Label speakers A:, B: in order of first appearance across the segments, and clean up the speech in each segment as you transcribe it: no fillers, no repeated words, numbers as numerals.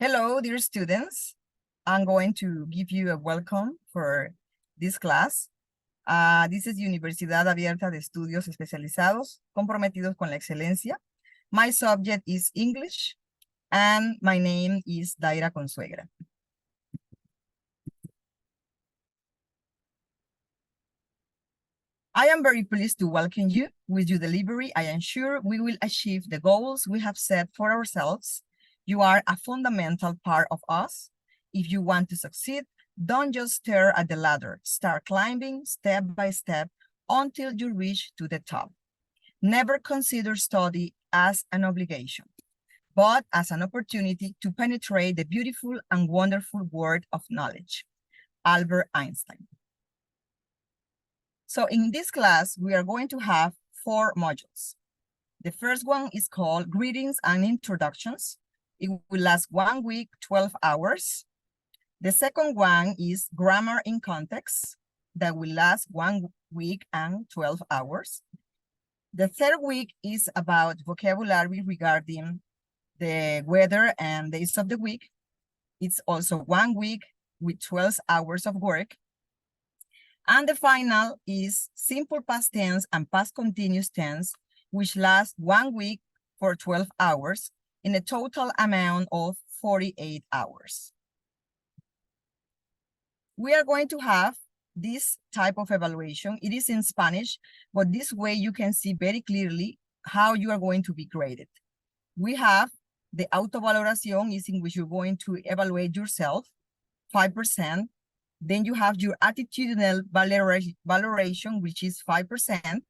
A: Hello, dear students. I'm going to give you a welcome for this class. This is Universidad Abierta de Estudios Especializados, comprometidos con la excelencia. My subject is English, and my name is Daira Consuegra. I am very pleased to welcome you. With your delivery, I am sure we will achieve the goals we have set for ourselves. You are a fundamental part of us. If you want to succeed, don't just stare at the ladder. Start climbing step by step until you reach to the top. Never consider study as an obligation, but as an opportunity to penetrate the beautiful and wonderful world of knowledge. Albert Einstein. So in this class, we are going to have 4 modules. The first one is called Greetings and Introductions. It will last 1 week, 12 hours. The second one is Grammar in Context. That will last 1 week and 12 hours. The third week is about vocabulary regarding the weather and days of the week. It's also 1 week with 12 hours of work. And the final is simple past tense and past continuous tense, which lasts 1 week for 12 hours in a total amount of 48 hours. We are going to have this type of evaluation. It is in Spanish, but this way you can see very clearly how you are going to be graded. We have the autovaloración, is in which you're going to evaluate yourself, 5%. Then you have your attitudinal valoration, which is 5%.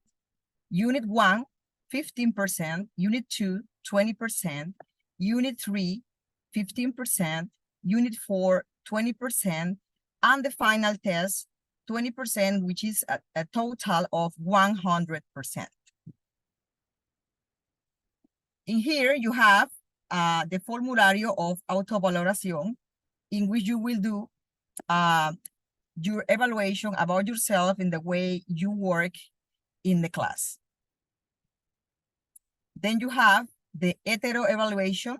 A: Unit 1, 15%. Unit 2, 20%. Unit 3, 15%. Unit 4, 20%. And the final test, 20%, which is a total of 100%. In here, you have the formulario of autovaloración, in which you will do your evaluation about yourself in the way you work in the class. Then you have the hetero evaluation,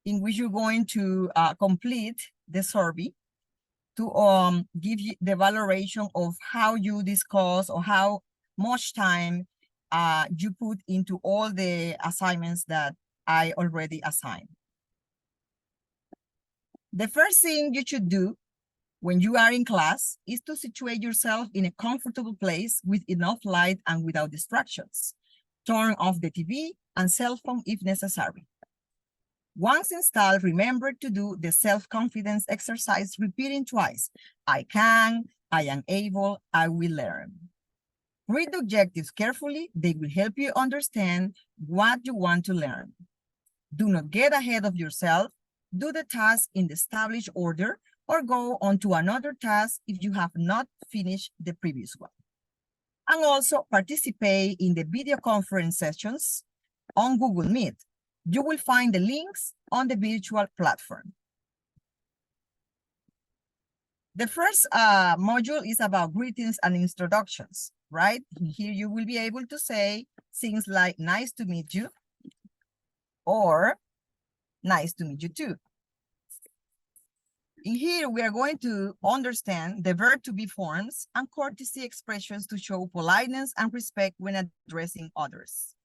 A: in which you're going to complete the survey to give you the valoration of how you discuss or how much time you put into all the assignments that I already assigned. The first thing you should do when you are in class is to situate yourself in a comfortable place with enough light and without distractions. Turn off the TV and cell phone if necessary. Once installed, remember to do the self-confidence exercise, repeating twice. I can, I am able, I will learn. Read the objectives carefully. They will help you understand what you want to learn. Do not get ahead of yourself. Do the task in the established order, or go on to another task if you have not finished the previous one. And also participate in the video conference sessions on Google Meet. You will find the links on the virtual platform. The first module is about greetings and introductions, right? Here you will be able to say things like nice to meet you or nice to meet you too. In here, we are going to understand the verb to be forms and courtesy expressions to show politeness and respect when addressing others.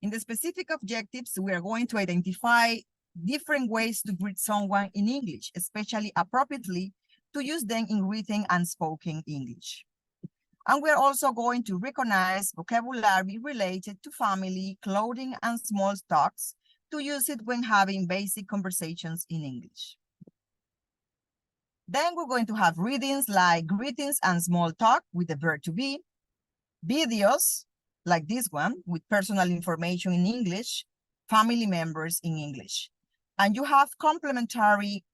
A: In the specific objectives, we are going to identify different ways to greet someone in English, especially appropriately to use them in written and spoken English. And we're also going to recognize vocabulary related to family, clothing, and small talks to use it when having basic conversations in English. Then we're going to have readings like greetings and small talk with the verb to be, videos like this one with personal information in English, family members in English. And you have complementary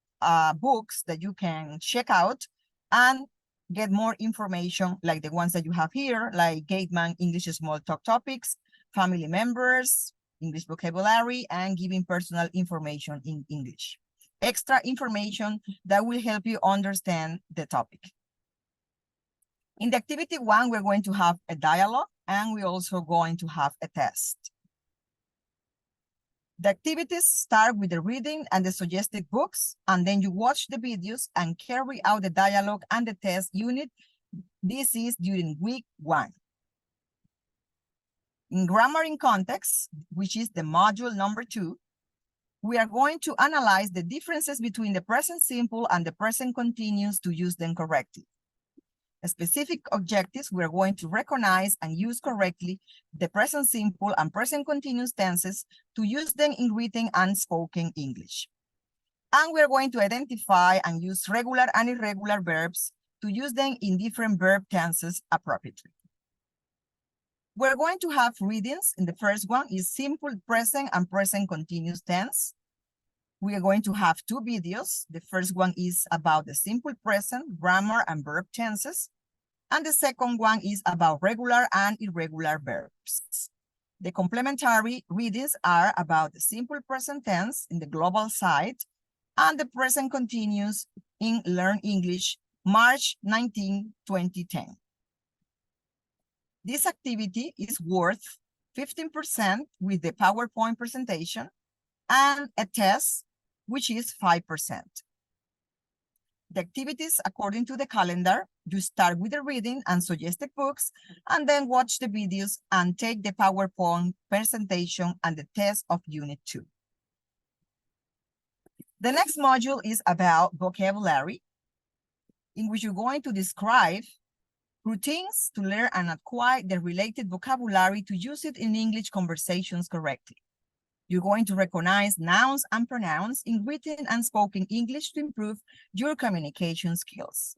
A: books that you can check out and get more information like the ones that you have here, like Gateman English Small Talk Topics, family members, English vocabulary, and giving personal information in English. Extra information that will help you understand the topic. In the activity 1, we're going to have a dialogue, and we're also going to have a test. The activities start with the reading and the suggested books, and then you watch the videos and carry out the dialogue and the test unit. This is during week 1. In grammar in context, which is the module number 2, we are going to analyze the differences between the present simple and the present continuous to use them correctly. Specific objectives, we are going to recognize and use correctly the present simple and present continuous tenses to use them in written and spoken English. And we are going to identify and use regular and irregular verbs to use them in different verb tenses appropriately. We're going to have readings. In the first one is simple present and present continuous tense. We are going to have 2 videos. The first one is about the simple present, grammar, and verb tenses. And the second one is about regular and irregular verbs. The complementary readings are about the simple present tense in the global site and the present continuous in Learn English, March 19, 2010. This activity is worth 15% with the PowerPoint presentation and a test, which is 5%. The activities according to the calendar, you start with the reading and suggested books, and then watch the videos and take the PowerPoint presentation and the test of Unit 2. The next module is about vocabulary, in which you're going to describe routines to learn and acquire the related vocabulary to use it in English conversations correctly. You're going to recognize nouns and pronouns in written and spoken English to improve your communication skills.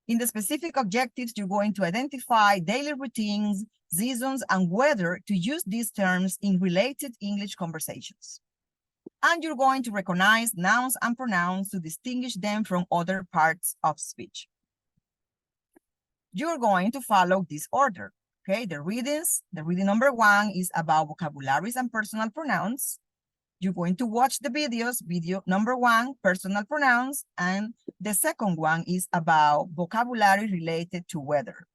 A: In the specific objectives, you're going to identify daily routines, seasons, and weather to use these terms in related English conversations. And you're going to recognize nouns and pronouns to distinguish them from other parts of speech. You're going to follow this order. Okay, the reading number 1 is about vocabularies and personal pronouns. You're going to watch the videos, video number 1, personal pronouns, and the second one is about vocabulary related to weather.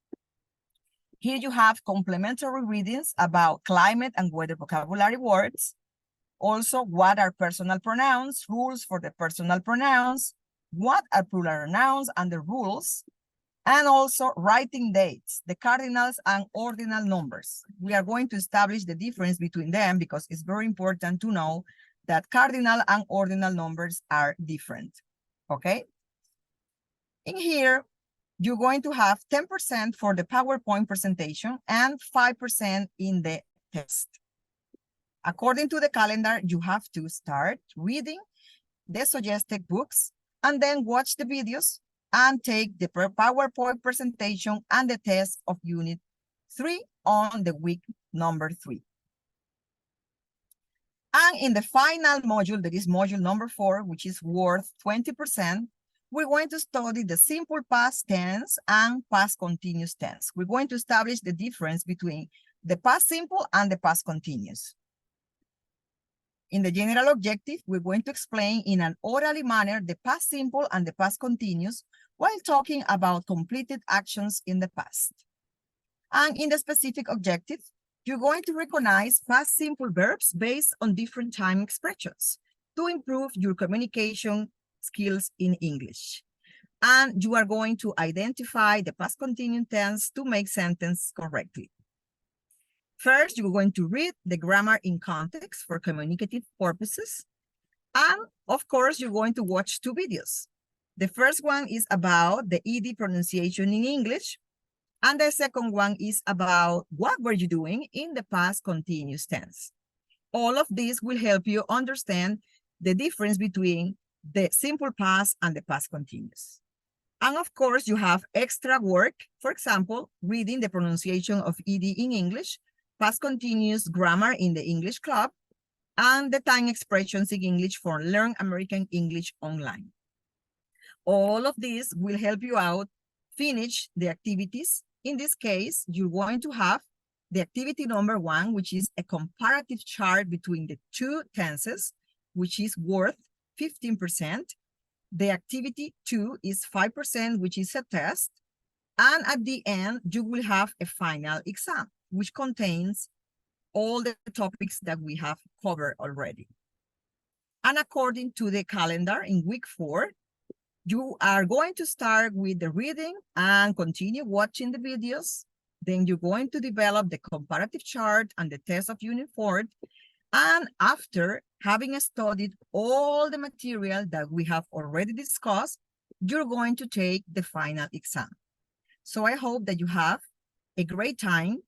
A: Here you have complementary readings about climate and weather vocabulary words. Also, what are personal pronouns, rules for the personal pronouns, what are plural nouns and the rules, and also writing dates, the cardinals and ordinal numbers. We are going to establish the difference between them because it's very important to know that cardinal and ordinal numbers are different, okay? In here, you're going to have 10% for the PowerPoint presentation and 5% in the test. According to the calendar, you have to start reading the suggested books and then watch the videos and take the PowerPoint presentation and the test of Unit 3 on the week number 3. And in the final module, that is module number 4, which is worth 20%, we're going to study the simple past tense and past continuous tense. We're going to establish the difference between the past simple and the past continuous. In the general objective, we're going to explain in an orally manner the past simple and the past continuous while talking about completed actions in the past. And in the specific objective, you're going to recognize past simple verbs based on different time expressions to improve your communication skills in English. And you are going to identify the past continuous tense to make sentence correctly. First, you're going to read the grammar in context for communicative purposes. And of course, you're going to watch 2 videos. The first one is about the ED pronunciation in English. And the second one is about what were you doing in the past continuous tense. All of this will help you understand the difference between the simple past and the past continuous. And of course, you have extra work. For example, reading the pronunciation of ED in English, past continuous grammar in the English Club, and the time expressions in English for Learn American English Online. All of this will help you out finish the activities. In this case, you're going to have the activity number 1, which is a comparative chart between the 2 tenses, which is worth 15%. The activity 2 is 5%, which is a test. And at the end, you will have a final exam, which contains all the topics that we have covered already. And according to the calendar, in week 4, you are going to start with the reading and continue watching the videos. Then you're going to develop the comparative chart and the test of Unit 4. And after having studied all the material that we have already discussed, you're going to take the final exam. So I hope that you have a great time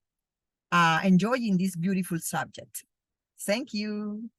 A: enjoying this beautiful subject. Thank you.